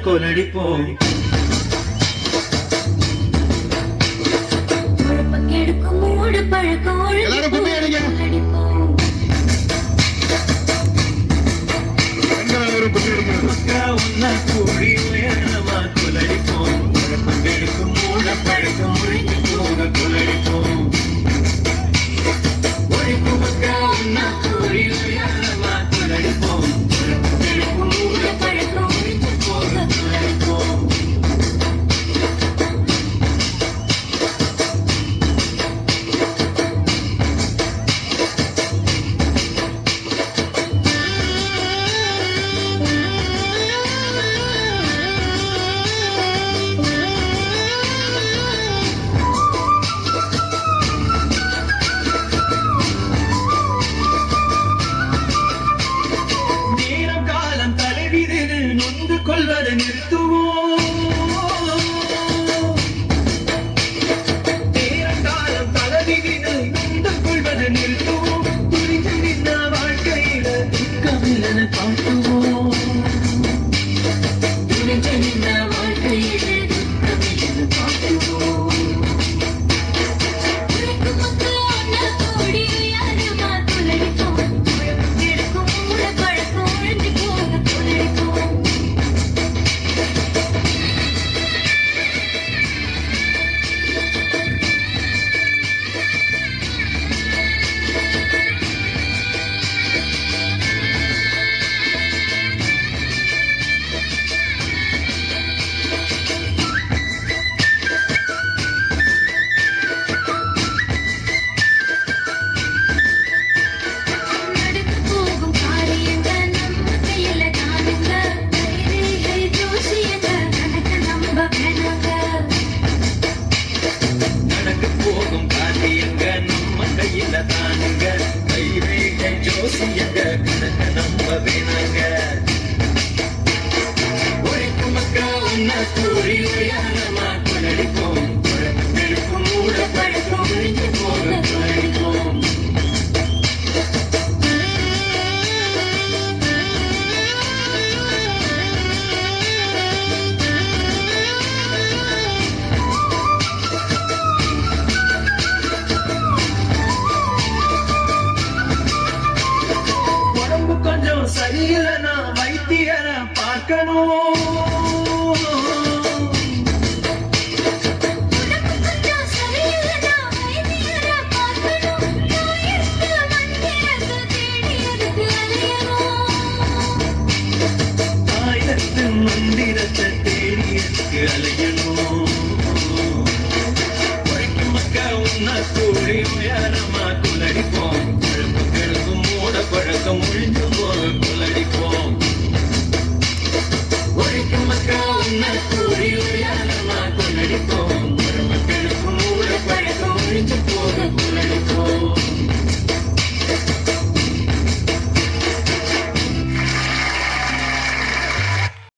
கொலடிப்போம். எல்லாரும் கும்மி அடிங்க. உன்ன கூடி உயரமா கொலடிப்போம். பங்கெடுக்கும் மூட பழக்கம் ஒழித்து போக கொலடிப்போம். ஒழிப்பு மக்கா உன்ன கூடி உயரமா கொலடிப்போம். பங்கெடுக்கும் மூட பழக்கம் ஒழித்து போக கொலடிப்போம். நொந்து கொள்வதை நிறுத்துவோம். நேரம் காலம் தளவிடு நொந்து கொள்வதை நிறுத்துவோம். புரிஞ்சு நின்ன வாழ்க்கையில துக்கமில்லன காட்டுவோம். புரிஞ்சு நின்ன வாழ்க்கையில துக்கமில்லன காட்டுவோம். தானுங்க கைரேக ஜோசியங்க கணக்க நம்ப வேணாங்க. ஒழிப்பு மக்கா உன்ன கூறி உயரமா கொலடிப்போம். குழப்பம் மூட பழக்கம் ஒழிஞ்சு போக கொலடிப்போம். கொஞ்சம் சரியில்லைனா வைத்தியரை பார்க்கணும். ஆயிரத்தின் மந்திரத்தை தேடியதுக்கு அலையணும். ஒழிக்கும் மக்கா உன்ன கூடி உயரமா கொலடிப்போம்.